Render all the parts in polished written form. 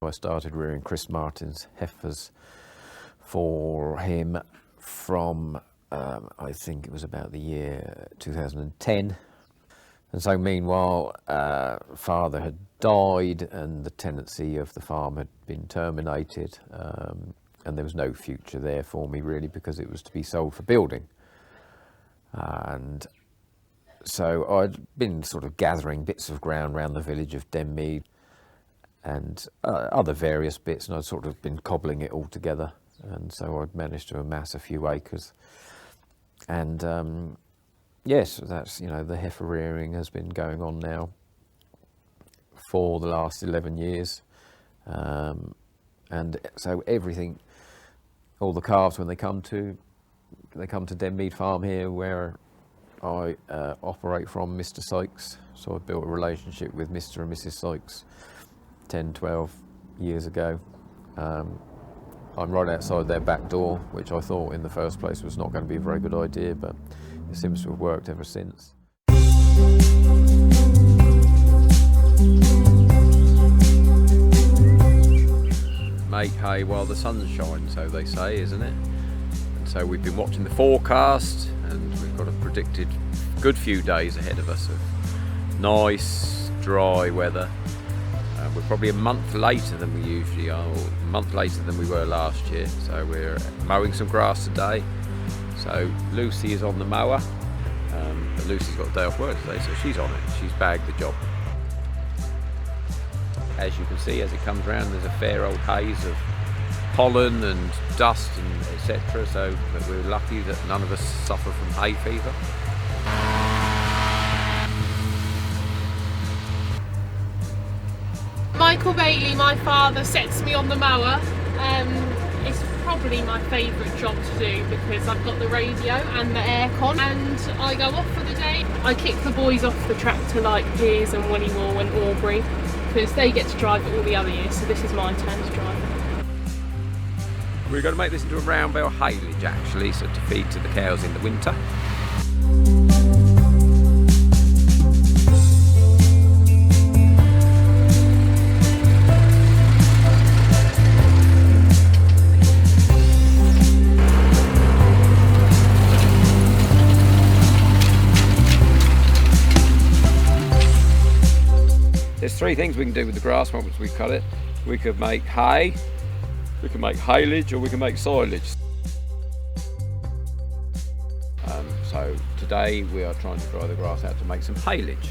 I started rearing Chris Martin's heifers for him from, I think it was about the year 2010. And so meanwhile, father had died and the tenancy of the farm had been terminated, and there was no future there for me really, because it was to be sold for building. And so I'd been sort of gathering bits of ground around the village of Denmead and other various bits, and I'd sort of been cobbling it all together. And so I'd managed to amass a few acres. And yes, that's, you know, the heifer rearing has been going on now for the last 11 years. And so everything, all the calves, when they come to Denmead Farm here, where I operate from, Mr. Sykes. So I built a relationship with Mr. and Mrs. Sykes 10, 12 years ago. I'm right outside their back door, which I thought in the first place was not going to be a very good idea, but it seems to have worked ever since. Make hay while the sun shines, so they say, isn't it? And so we've been watching the forecast, and we've got a predicted good few days ahead of us of nice, dry weather. We're probably a month later than we usually are, or a month later than we were last year. So we're mowing some grass today. So Lucy is on the mower, but Lucy's got a day off work today, so she's on it. She's bagged the job. As you can see, as it comes round, there's a fair old haze of pollen and dust and etc. So we're lucky that none of us suffer from hay fever. Michael Bailey, my father, sets me on the mower. It's probably my favourite job to do because I've got the radio and the aircon, and I go off for the day. I kick the boys off the tractor like Piers and Willymore and Aubrey because they get to drive it all the other years, so this is my turn to drive it. We're going to make this into a round bale haylage actually, so to feed to the cows in the winter. There's three things we can do with the grass once we cut it. We could make hay, we can make haylage, or we can make silage. So today we are trying to dry the grass out to make some haylage.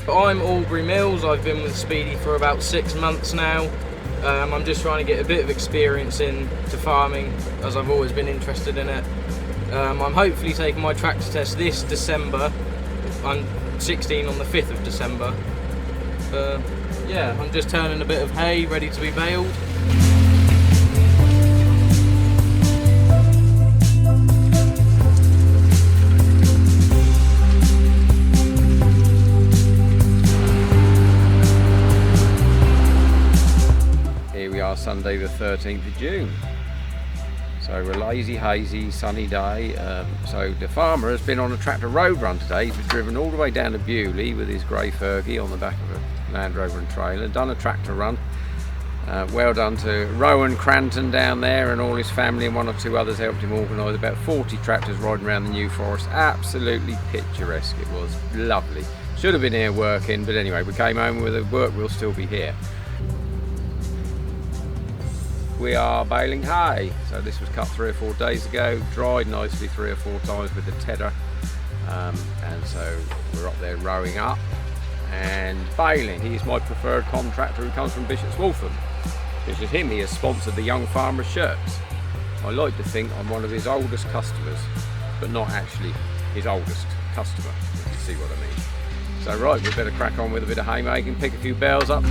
I'm Aubrey Mills. I've been with Speedy for about 6 months now. I'm just trying to get a bit of experience into farming, as I've always been interested in it. I'm hopefully taking my tractor test this December. I'm 16 on the 5th of December. Yeah, I'm just turning a bit of hay ready to be baled. Sunday the 13th of June. So a lazy, hazy, sunny day. So the farmer has been on a tractor road run today. He's been driven all the way down to Bewley with his grey Fergie on the back of a Land Rover and trailer, done a tractor run. Well done to Rowan Cranton down there, and all his family and one or two others helped him organise about 40 tractors riding around the New Forest. Absolutely picturesque, it was lovely. Should have been here working, but anyway, we came home with the work, we'll still be here. We are baling hay, so this was cut 3 or 4 days ago, dried nicely 3 or 4 times with the tedder, and so we're up there rowing up and baling. He's my preferred contractor who comes from Bishop's Waltham. This is him, he has sponsored the Young Farmer shirts. I like to think I'm one of his oldest customers, but not actually his oldest customer, if you see what I mean. So right, we better crack on with a bit of haymaking, pick a few bales up.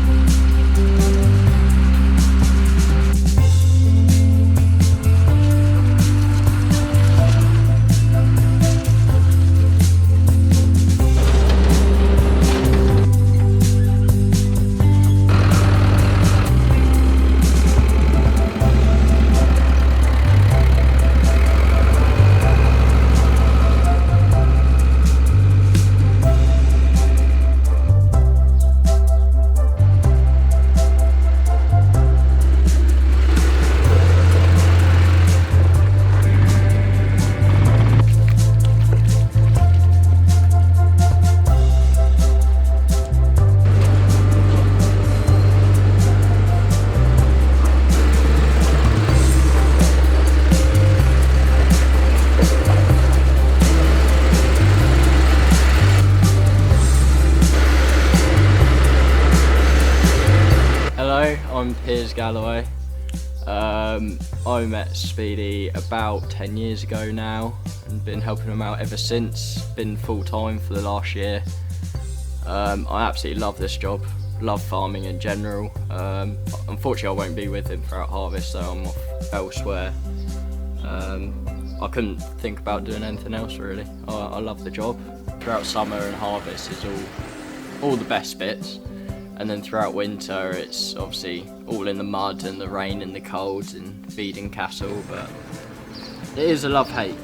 I'm Piers Galloway. I met Speedy about 10 years ago now and been helping him out ever since, been full-time for the last year. I absolutely love this job, love farming in general. Unfortunately I won't be with him throughout harvest, so I'm off elsewhere. I couldn't think about doing anything else really. I love the job. Throughout summer and harvest is all the best bits. And then throughout winter, it's obviously all in the mud and the rain and the cold and feeding cattle, but it is a love-hate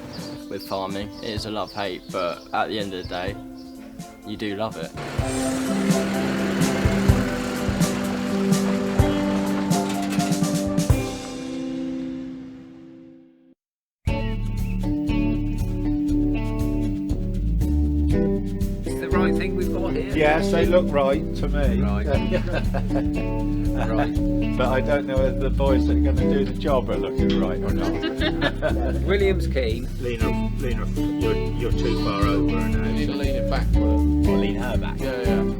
with farming. It is a love-hate, but at the end of the day, you do love it. Right thing we've got here? Yes, they look right to me. Right. Right. But I don't know whether the boys that are going to do the job are looking right or not. William's keen. Lena, you're too far over now. You need to lean it back. Or lean her back. Yeah.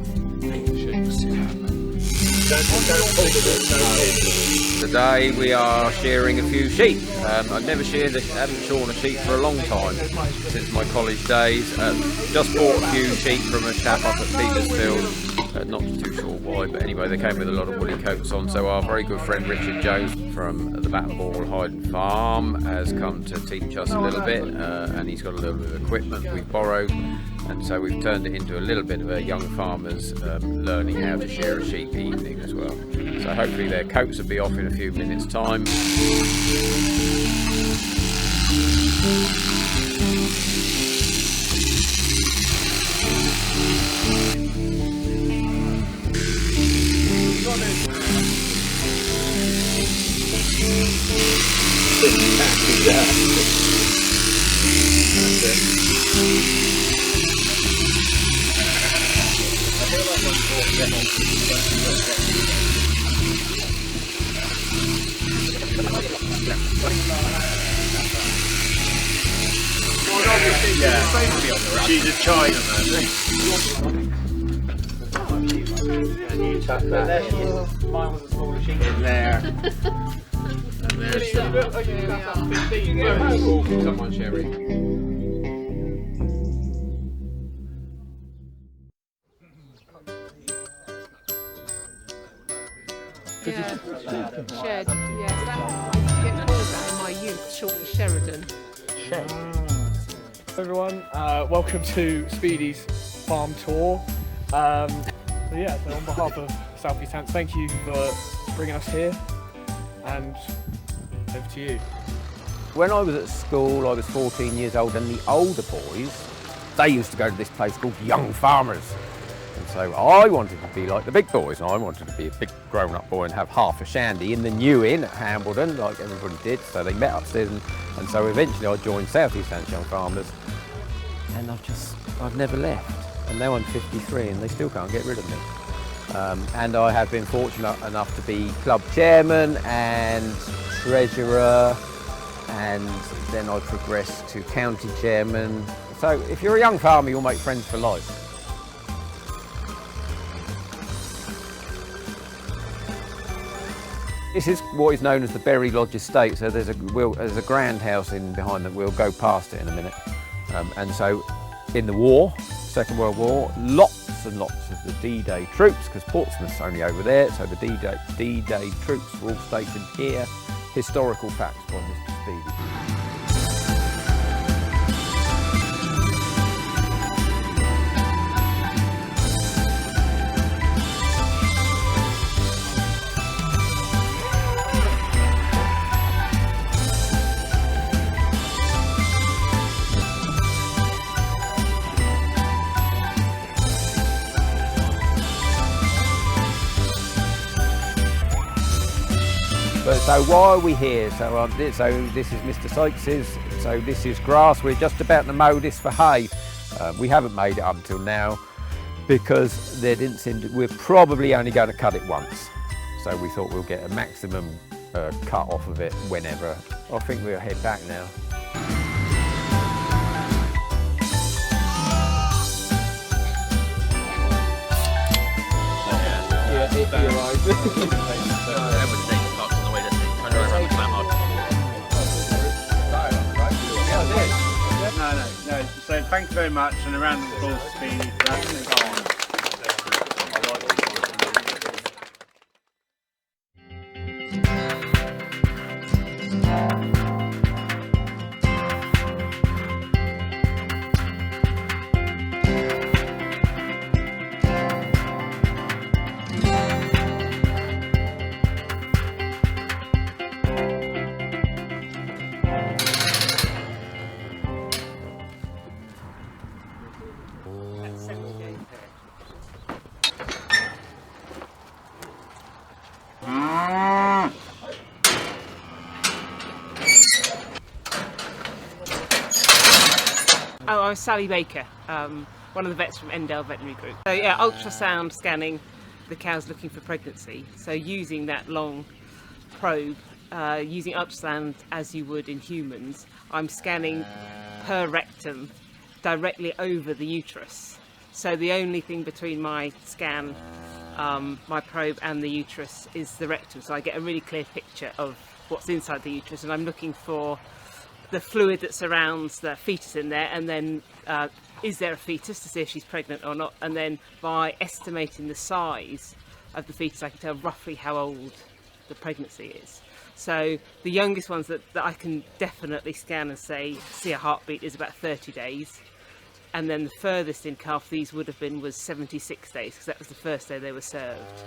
Today we are shearing a few sheep. I've never haven't shorn a sheep for a long time, since my college days. Just bought a few sheep from a chap up at Petersfield, not too sure why, but anyway they came with a lot of woolly coats on, so our very good friend Richard Jones from the Battle Ball Hyden Farm has come to teach us a little bit, and he's got a little bit of equipment we've borrowed, and so we've turned it into a little bit of a young farmers learning how to shear a sheep evening as well. So hopefully their coats will be off in a few minutes time. Yeah, she's a Chinaman. And you tuck that in. Mine was a smaller sheep in there. And there's Come on, Sherry. Yeah, shed. Yeah, that I used to get called that in my youth, short of Sheridan. Everyone, welcome to Speedy's farm tour. So on behalf of South East Hants, thank you for bringing us here, and over to you. When I was at school, I was 14 years old, and the older boys, they used to go to this place called Young Farmers. And so I wanted to be like the big boys, and I wanted to be a big grown-up boy and have half a shandy in the new inn at Hambledon, like everybody did. So they met upstairs, and so eventually I joined South East Hants Young Farmers, and I've never left. And now I'm 53, and they still can't get rid of me. And I have been fortunate enough to be club chairman and treasurer, and then I progressed to county chairman. So if you're a young farmer, you'll make friends for life. This is what is known as the Berry Lodge Estate. So there's a grand house behind that. We'll go past it in a minute. And so in the war, Second World War, lots and lots of the D-Day troops, because Portsmouth's only over there, so the D-Day troops were all stationed here. Historical facts by Mr. Speedy. But so why are we here? So this is Mr. Sykes's. So this is grass. We're just about to mow this for hay. We haven't made it up until now because there didn't seem to, we're probably only going to cut it once. So we thought we'll get a maximum cut off of it whenever. I think we'll head back now. Yeah, No. So thank you very much, and a round of applause for Speedy. Oh, I'm Sally Baker, one of the vets from Endell Veterinary Group. So yeah, ultrasound scanning the cows looking for pregnancy. So using that long probe, using ultrasound as you would in humans, I'm scanning per rectum directly over the uterus. So the only thing between my scan, my probe and the uterus is the rectum. So I get a really clear picture of what's inside the uterus, and I'm looking for the fluid that surrounds the fetus in there, and then is there a fetus, to see if she's pregnant or not, and then by estimating the size of the fetus I can tell roughly how old the pregnancy is. So the youngest ones that I can definitely scan and say see a heartbeat is about 30 days, and then the furthest in calf these would have been was 76 days, because that was the first day they were served.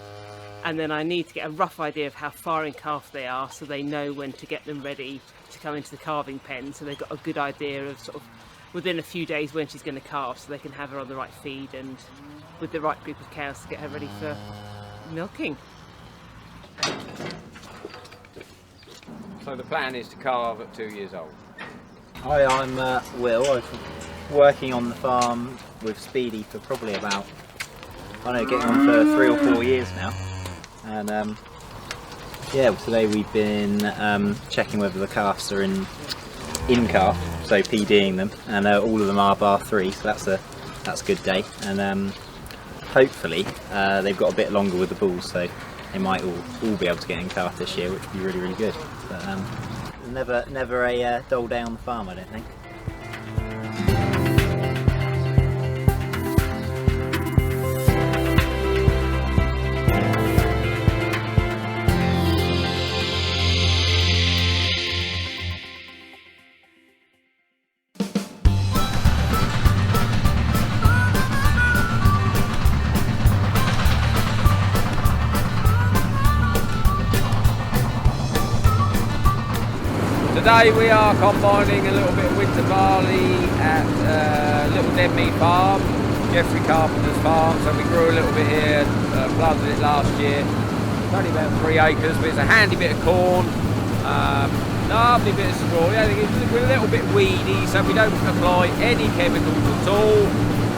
And then I need to get a rough idea of how far in calf they are, so they know when to get them ready to come into the calving pen, so they've got a good idea of sort of within a few days when she's going to calve, so they can have her on the right feed and with the right group of cows to get her ready for milking. So the plan is to calve at 2 years old. Hi, I'm Will. I've been working on the farm with Speedy for probably about, I don't know, getting on for 3 or 4 years now. And yeah, today we've been checking whether the calves are in calf, so PDing them, and all of them are bar 3, so that's a good day. And hopefully they've got a bit longer with the bulls, so they might all be able to get in calf this year, which would be really, really good. But never a dull day on the farm, I don't think. Today we are combining a little bit of winter barley at little M.V.FILMS, Jeffrey Carpenter's farm. So we grew a little bit here, planted it last year. It's only about 3 acres, but it's a handy bit of corn, lovely bit of straw. Yeah, we're a little bit weedy, so we don't apply any chemicals at all.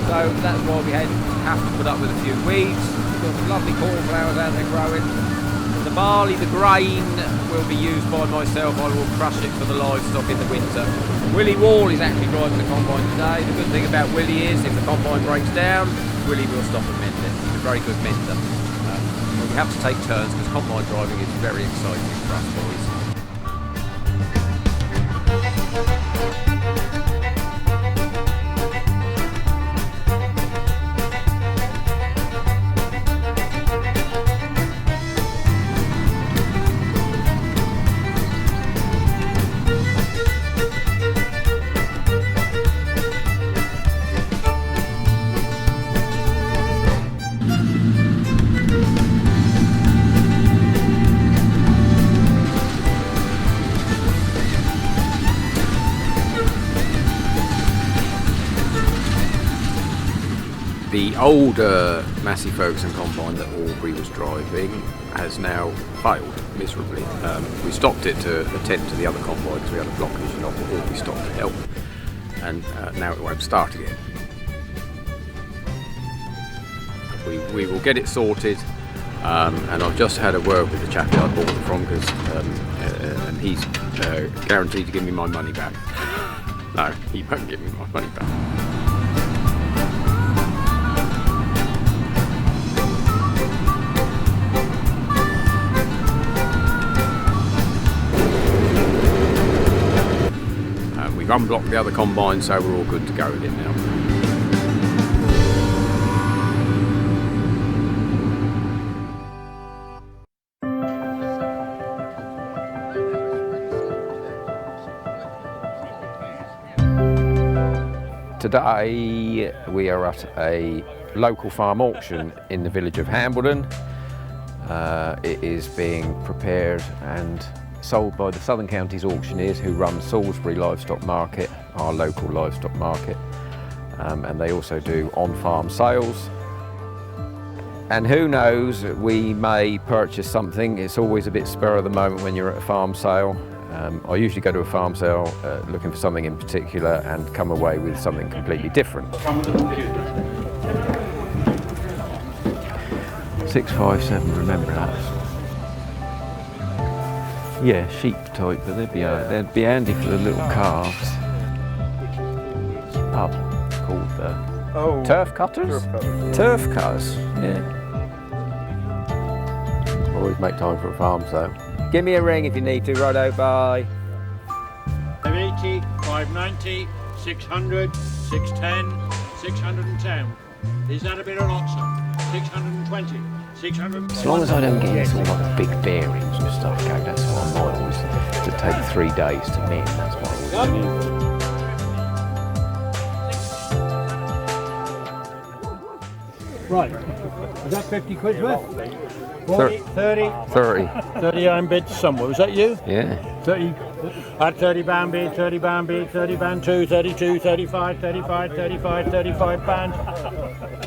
So that's why we have to put up with a few weeds. We've got some lovely cornflowers out there growing. The barley, the grain, will be used by myself. I will crush it for the livestock in the winter. Willie Wall is actually driving the combine today. The good thing about Willie is if the combine breaks down, Willie will stop and mend it. He's a very good mender. We have to take turns because combine driving is very exciting for us boys. The older Massey Ferguson combine that Aubrey was driving has now failed miserably. We stopped it to attend to the other combine because we had a blockage and Aubrey stopped to help, and now it won't start again. We will get it sorted, and I've just had a word with the chap I bought it from and he's guaranteed to give me my money back. No, he won't give me my money back. we've unblocked the other combine, so we're all good to go with it now. Today we are at a local farm auction in the village of Hambledon. It is being prepared and sold by the Southern Counties auctioneers who run Salisbury Livestock Market, our local livestock market, and they also do on-farm sales. And who knows, we may purchase something. It's always a bit spur of the moment when you're at a farm sale. I usually go to a farm sale looking for something in particular and come away with something completely different. 657, remember that. Yeah, sheep type, but they'd be handy for the little calves. Pub called the Turf Cutters? Turf Cutters, yeah. Always make time for a farm sale. Give me a ring if you need to, righto, bye. 580, 590, 600, 610, 610. Is that a bit of lot, sir? 620, 600. As long as I don't get sort of like big bearings and stuff, okay, that's what I might always, to take 3 days to mend, that's what I always do. Right, is that 50 quid worth? 40, 30? 30. 30 iron bids somewhere, was that you? Yeah. 30, at 30 pound bid, 30 pound bid, 30 pound 2, 32, 35, 35, 35, 35 pounds.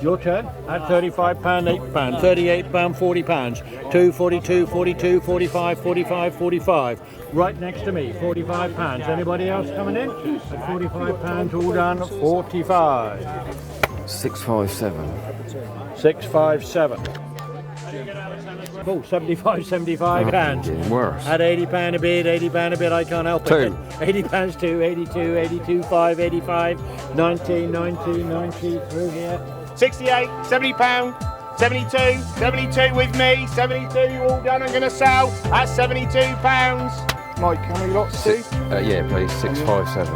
Your turn. At 35 pound, 8 pound, 38 pound, 40 pounds. 2, 42, 42, 45, 45, 45. Right next to me, 45 pounds. Anybody else coming in? At 45 pounds, all done, 45. 657. 657. Oh, 75 pounds. Worse. At 80 pound a bid, 80 pound a bid, I can't help it. 80 pounds 2, 82, 82, 5, 85, 90, 90, 90, through here. 68, 70 pound, 72, 72 with me, 72, you all done, I'm going to sell at 72 pounds. Mike, how many lots do? Yeah, please, 657.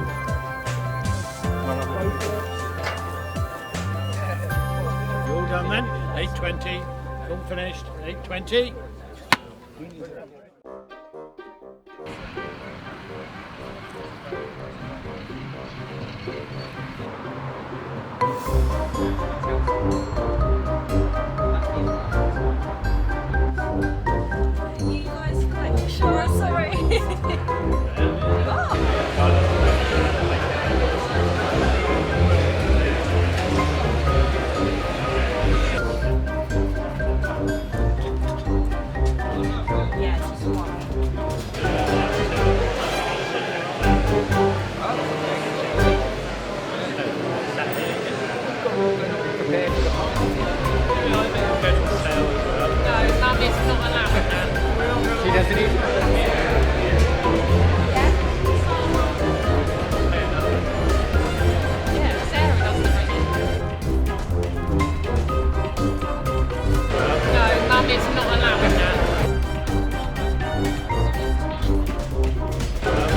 You all done then? 820, all finished, 820. You guys quite sure, sorry. Yeah, it's just one. No, Mum is not allowed that. She doesn't eat. Yeah, Sarah doesn't really. No, Mum is not allowed that.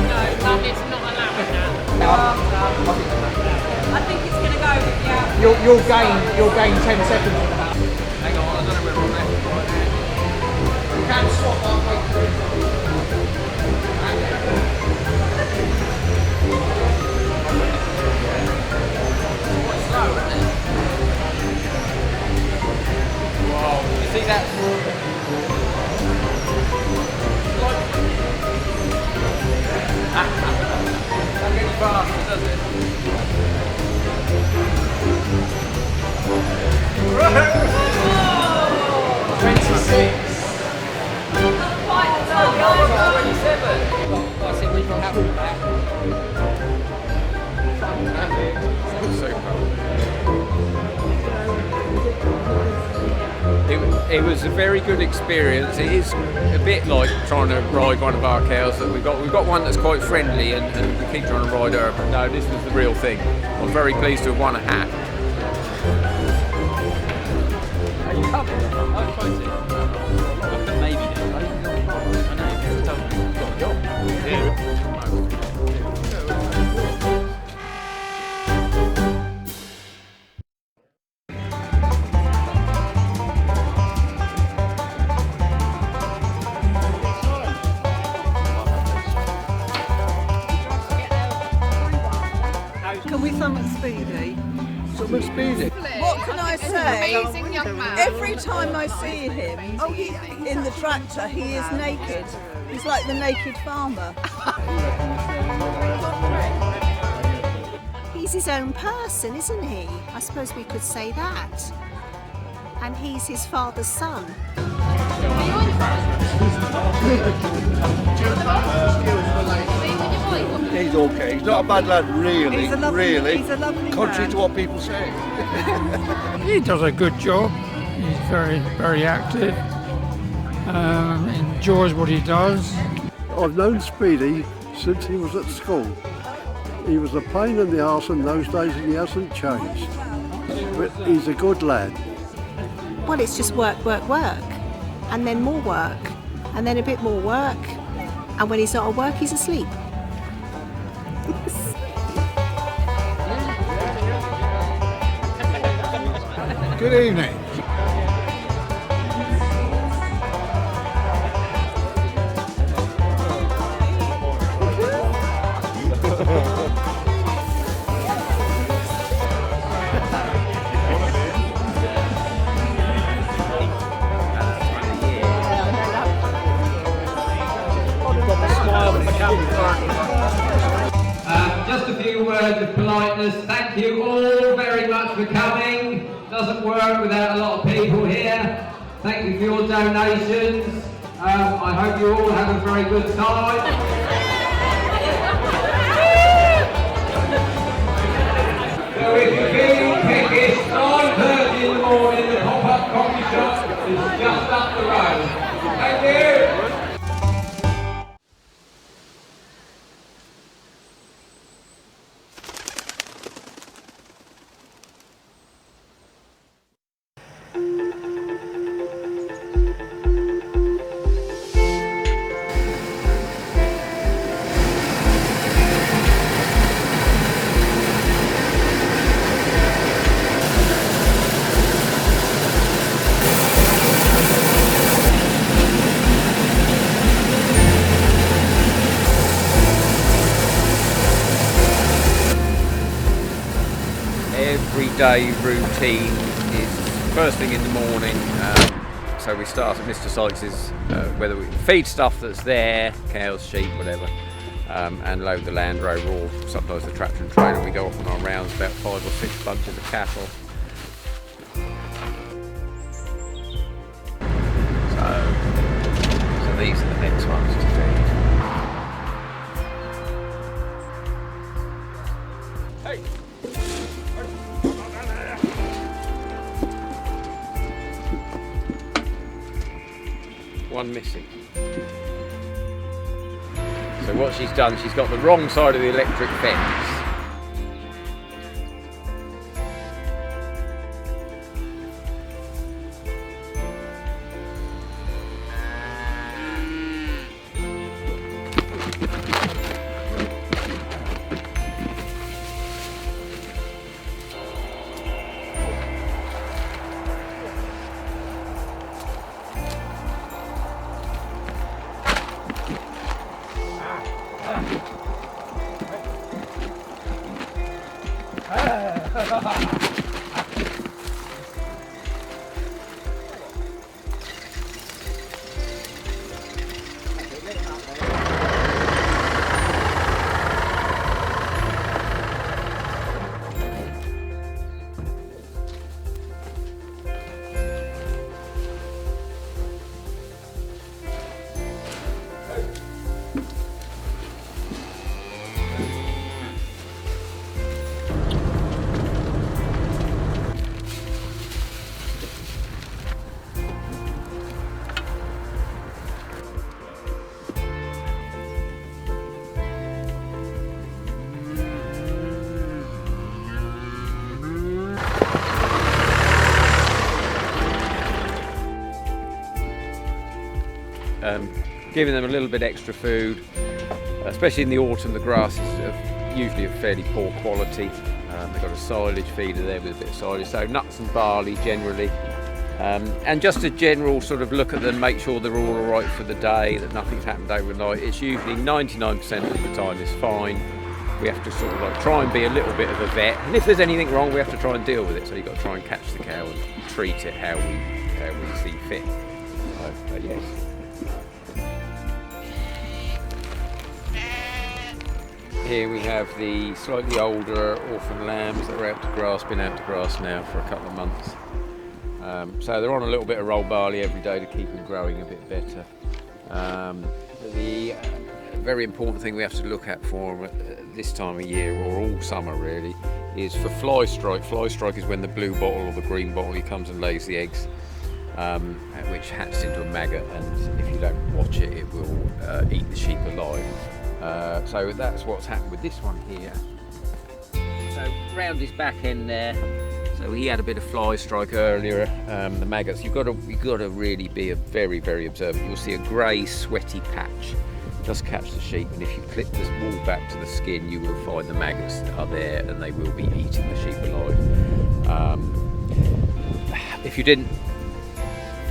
No, Mum is not allowed that. I think it's going to go with you. You'll gain 10 seconds on that. Hang on, I don't know where we're on there. You can swap our way through. Quite slow, isn't it? Wow, you see that? Not getting faster, does it? It was a very good experience. It is a bit like trying to ride one of our cows that we've got. We've got one that's quite friendly and we keep trying to ride her, but no, this was the real thing. I'm very pleased to have won a hat. Are you coming? I'm trying to. Maybe. I know, you've got a job. Yeah. with Speedy. What can I say? Amazing young man. Every time I see him in the tractor, he is naked. He's like the naked farmer. He's his own person, isn't he? I suppose we could say that. And he's his father's son. He's okay. He's not a bad lad, really. He's a lovely Contrary man. to what people say. He does a good job. He's very, very active. Enjoys what he does. I've known Speedy since he was at school. He was a pain in the arse in those days and he hasn't changed. But he's a good lad. Well, it's just work, work, work. And then more work. And then a bit more work. And when he's not at work, he's asleep. Good evening. Just a few words of politeness. Thank you all very much for coming. Doesn't work without a lot of people here. Thank you for your donations. I hope you all have a very good time. So if you're feeling peckish, 9:30 in the morning, the pop-up coffee shop is just up the road. Thank you. Everyday routine is first thing in the morning. So we start at Mr. Sykes's, whether we feed stuff that's there, cows, sheep, whatever, and load the Land Rover or sometimes the tractor and trailer. We go off on our rounds, about 5 or 6 bunches of cattle. So these are the next ones to feed. Hey! One missing. So what she's done, she's got the wrong side of the electric fence. Giving them a little bit extra food, especially in the autumn. The grass is usually of fairly poor quality. They've got a silage feeder there with a bit of silage, so nuts and barley generally. And just a general sort of look at them, make sure they're all alright for the day, that nothing's happened overnight. It's usually 99% of the time is fine. we have to sort of like try and be a little bit of a vet, and if there's anything wrong, we have to try and deal with it. So you've got to try and catch the cow and treat it how we see fit. So, yes. Here we have the slightly older orphan lambs that are out to grass, been out to grass now for a couple of months. So they're on a little bit of roll barley every day to keep them growing a bit better. The very important thing we have to look at for them this time of year, or all summer really, is for fly strike. Fly strike is when the blue bottle or the green bottle, he comes and lays the eggs, which hatches into a maggot, and if you don't watch it, it will eat the sheep alive. So that's what's happened with this one here. So round his back end there, so he had a bit of fly strike earlier. The maggots, you've got to really be very, very observant. You'll see a grey sweaty patch just catch the sheep, and if you clip this wool back to the skin, you will find the maggots are there, and they will be eating the sheep alive. If you didn't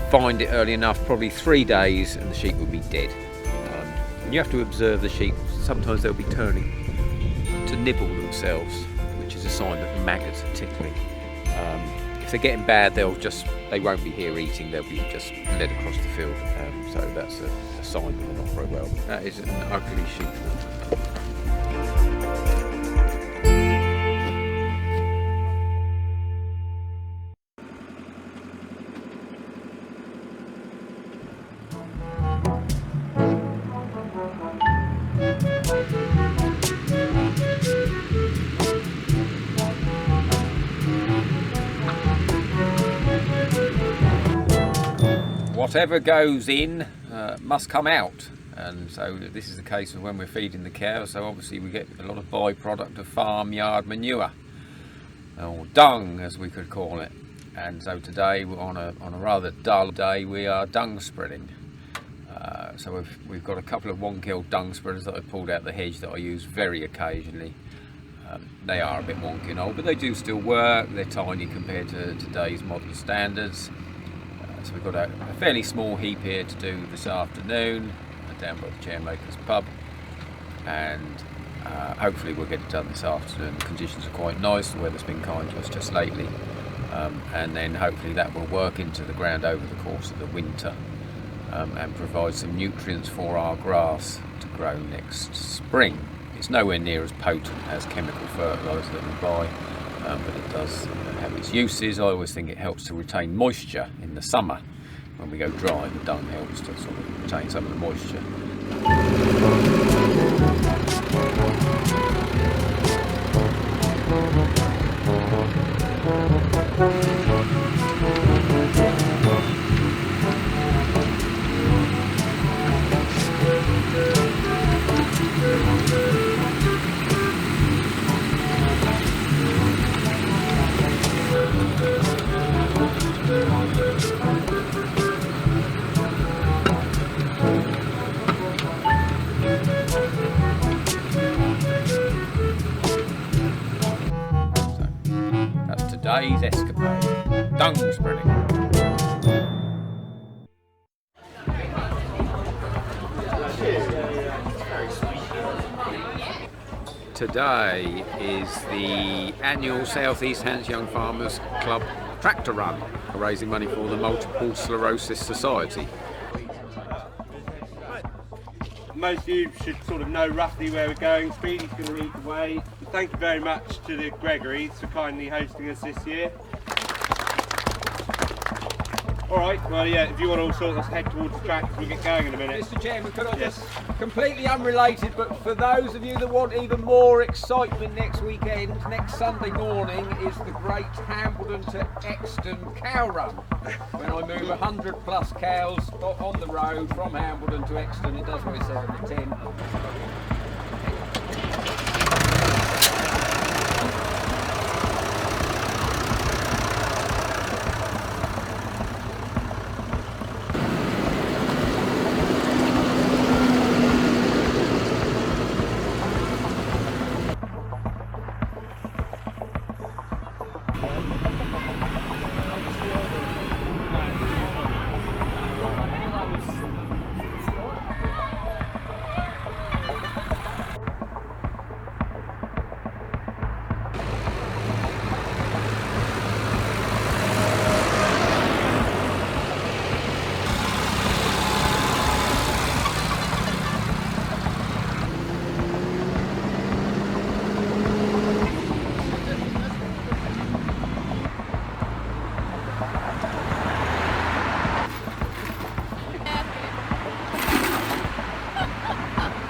find it early enough, probably 3 days and the sheep will be dead. And you have to observe the sheep. Sometimes they'll be turning to nibble themselves, which is a sign that the maggots are tickling. If they're getting bad, they won't be here eating, they'll be just led across the field. So that's a sign that they're not very well. That is an ugly sheep. Whatever goes in must come out, and so this is the case of when we're feeding the cows. So obviously we get a lot of byproduct of farmyard manure, or dung as we could call it. And so today, on a rather dull day, we are dung spreading. So we've got a couple of 1 kg dung spreaders that I pulled out the hedge that I use very occasionally. They are a bit wonky and old, but they do still work. They're tiny compared to today's modern standards. So we've got a fairly small heap here to do this afternoon, down by the Chairmaker's pub, and hopefully we'll get it done this afternoon. The conditions are quite nice, the weather's been kind to us just lately, and then hopefully that will work into the ground over the course of the winter, and provide some nutrients for our grass to grow next spring. It's nowhere near as potent as chemical fertiliser that we buy, but it does have its uses. I always think it helps to retain moisture in the summer. When we go dry, the dung helps to sort of retain some of the moisture. Today's escapade, dung spreading. Today is the annual South East Hants Young Farmers Club tractor run, raising money for the Multiple Sclerosis Society. Most of you should sort of know roughly where we're going. Speedy's going to lead the way. Thank you very much to the Gregory's for kindly hosting us this year. Alright, well yeah, if you want to all sort of head towards the track, we'll get going in a minute. Mr. Chairman, could I just, completely unrelated, but for those of you that want even more excitement next weekend, next Sunday morning is the great Hambledon to Exton cow run. When I move 100 plus cows on the road from Hambledon to Exton, it does what it says on the tin.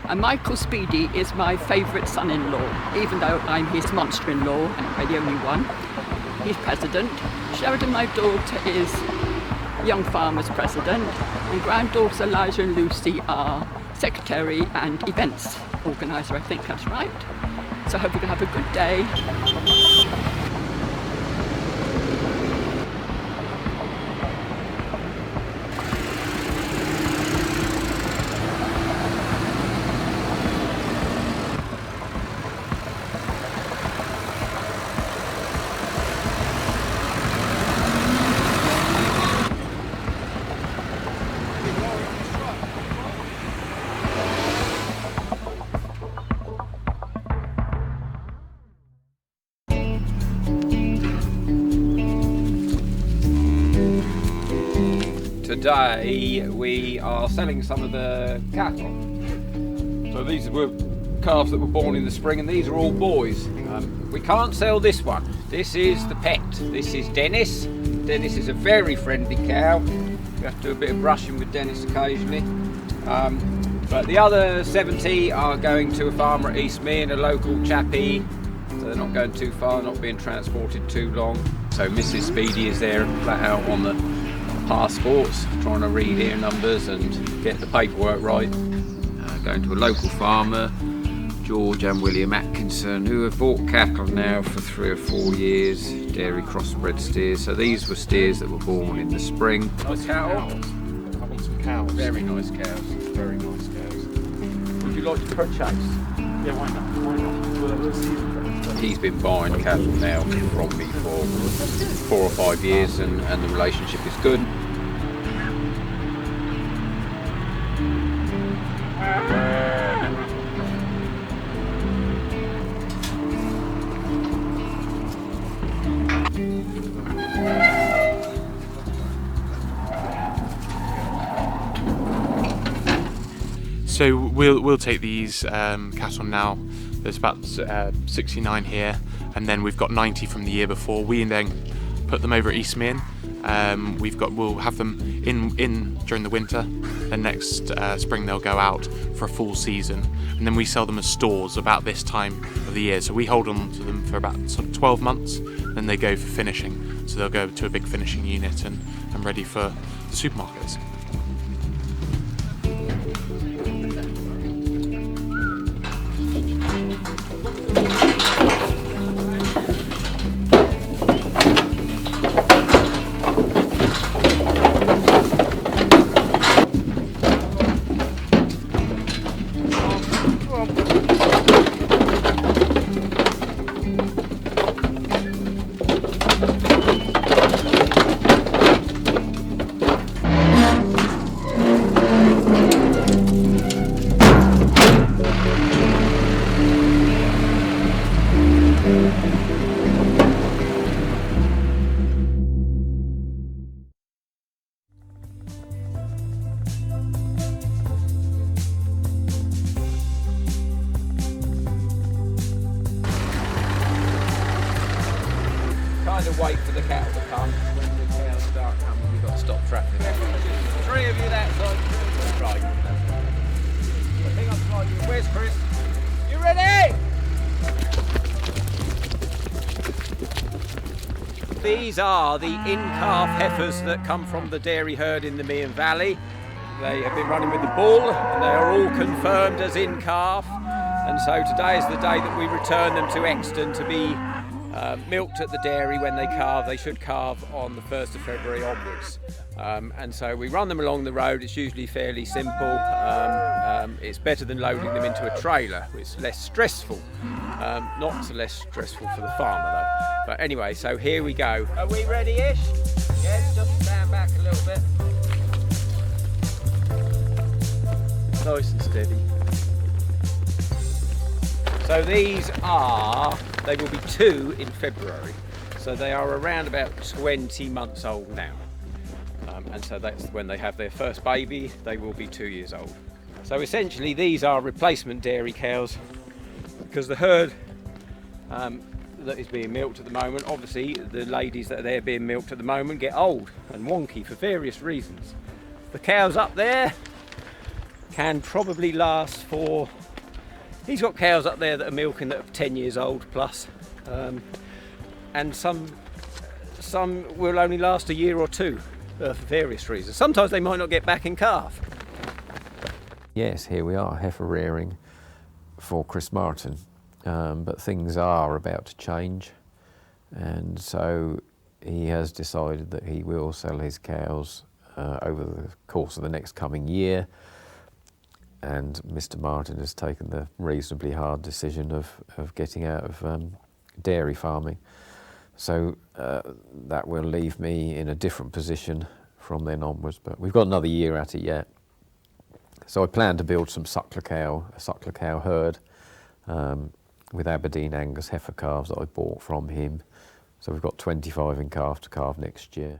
And Michael Speedy is my favourite son-in-law, even though I'm his monster-in-law and I'm the only one. He's president. Sheridan, my daughter, is Young Farmers president, and granddaughters Elijah and Lucy are secretary and events organiser, I think that's right. So I hope you can have a good day. Today we are selling some of the cattle. So these were calves that were born in the spring, and these are all boys. We can't sell this one. This is the pet. This is Dennis. Dennis is a very friendly cow. We have to do a bit of brushing with Dennis occasionally. But the other 70 are going to a farmer at Eastmead, a local chappie. So they're not going too far, not being transported too long. So Mrs. Speedy is there flat out on the passports, trying to read ear numbers and get the paperwork right. Going to a local farmer, George and William Atkinson, who have bought cattle now for 3 or 4 years, dairy crossbred steers. So these were steers that were born in the spring. Nice cattle. I want some cows. Very nice cows. Very nice cows. Would you like to purchase? Yeah, why not? Why not? We'll see. He's been buying cattle now from me for 4 or 5 years, and the relationship is good. So we'll take these cattle now. There's about 69 here, and then we've got 90 from the year before. We then put them over at Eastmead. We'll have them in during the winter. Then next spring they'll go out for a full season, and then we sell them as stores about this time of the year. So we hold on to them for about sort of 12 months, then they go for finishing. So they'll go to a big finishing unit and ready for the supermarkets. Wait for the cattle to come. When the cows start coming, we've got to stop traffic. 3 of you that side. Right. I think I'm sliding. Where's Chris? You ready? These are the in-calf heifers that come from the dairy herd in the Meon Valley. They have been running with the bull, and they are all confirmed as in-calf. And so today is the day that we return them to Exton to be milked at the dairy when they calve. They should calve on the 1st of February onwards. And so we run them along the road. It's usually fairly simple. It's better than loading them into a trailer. It's less stressful. Not so less stressful for the farmer though. But anyway, so here we go. Are we ready-ish? Yes, just stand back a little bit. Nice and steady. So these they will be 2 in February. So they are around about 20 months old now. And so that's when they have their first baby, they will be 2 years old. So essentially these are replacement dairy cows, because the herd that is being milked at the moment, obviously the ladies that are there being milked at the moment get old and wonky for various reasons. The cows up there, can probably last for, he's got cows up there that are milking that are 10 years old plus, and some will only last a year or two for various reasons. Sometimes they might not get back in calf. Yes, here we are, heifer rearing for Chris Martin, but things are about to change, and so he has decided that he will sell his cows over the course of the next coming year, and Mr. Martin has taken the reasonably hard decision of getting out of dairy farming. So that will leave me in a different position from then onwards, but we've got another year at it yet. So I plan to build a suckler cow herd with Aberdeen Angus heifer calves that I bought from him. So we've got 25 in calf to calve next year.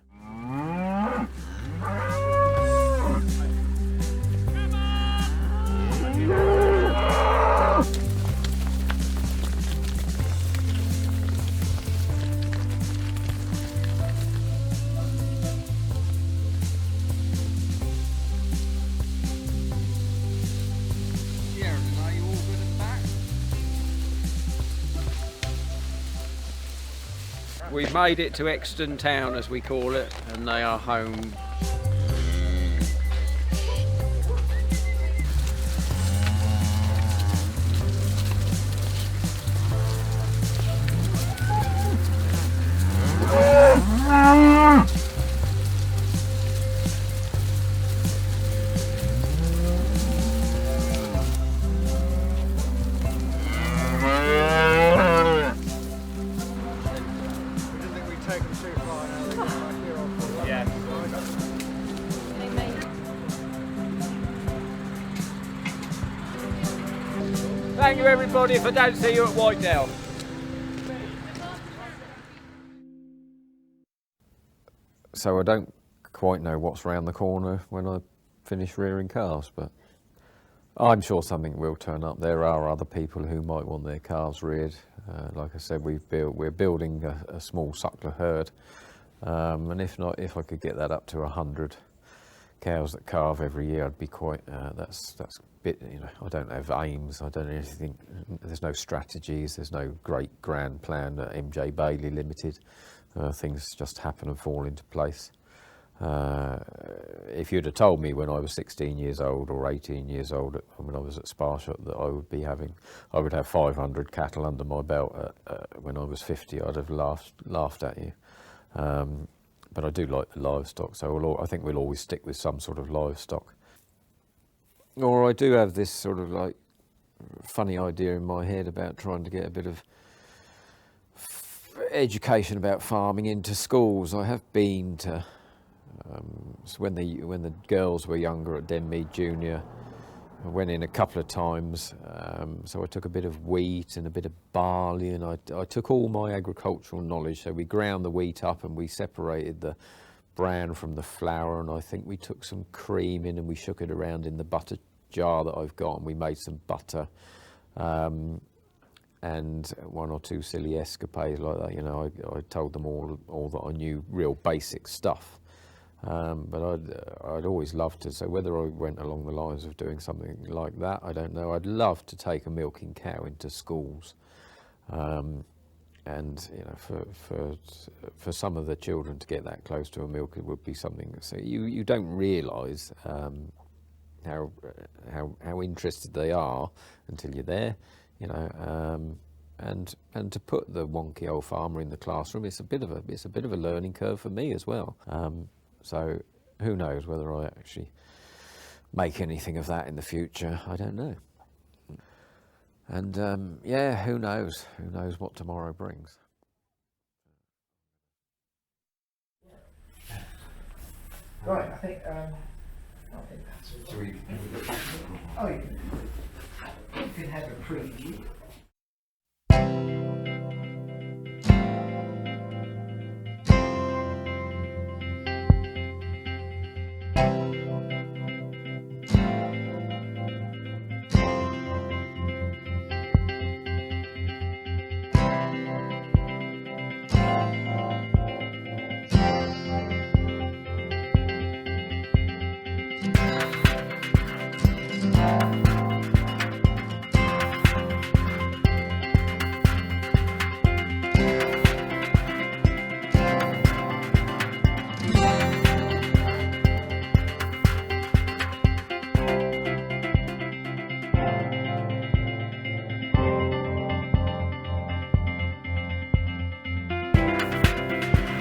We've made it to Exton Town, as we call it, and they are home. Thank you everybody if I don't see you at Whitedale. So I don't quite know what's round the corner when I finish rearing calves, but I'm sure something will turn up. There are other people who might want their calves reared. Like I said, we're building a small suckler herd, and if I could get that up to 100 cows that calve every year, I'd be quite. That's a bit. You know, I don't have aims. I don't anything. There's no strategies. There's no great grand plan at MJ Bailey Limited. Things just happen and fall into place. If you'd have told me when I was 16 years old or 18 years old, when I was at Sparshot, that I would have 500 cattle under my belt when I was 50, I'd have laughed at you. But I do like the livestock, so I think we'll always stick with some sort of livestock. Or I do have this sort of like funny idea in my head about trying to get a bit of education about farming into schools. I have been to so when the girls were younger at Denmead Junior, I went in a couple of times. So I took a bit of wheat and a bit of barley, and I took all my agricultural knowledge. So we ground the wheat up and we separated the bran from the flour, and I think we took some cream in and we shook it around in the butter jar that I've got, and we made some butter. And one or two silly escapades like that. You know, I told them all that I knew, real basic stuff. But I'd always loved to. So whether I went along the lines of doing something like that, I don't know. I'd love to take a milking cow into schools, and you know, for some of the children to get that close to a milk, it would be something. So you don't realise how interested they are until you're there. You know, and to put the wonky old farmer in the classroom, it's a bit of a learning curve for me as well. So who knows whether I actually make anything of that in the future? I don't know. And yeah, who knows? Who knows what tomorrow brings? Right, I think that's all. Oh, you can have a preview.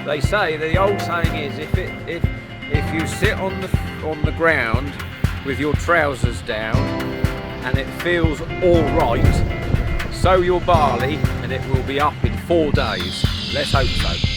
They say, the old saying is, if you sit on the ground with your trousers down and it feels all right, sow your barley and it will be up in 4 days. Let's hope so.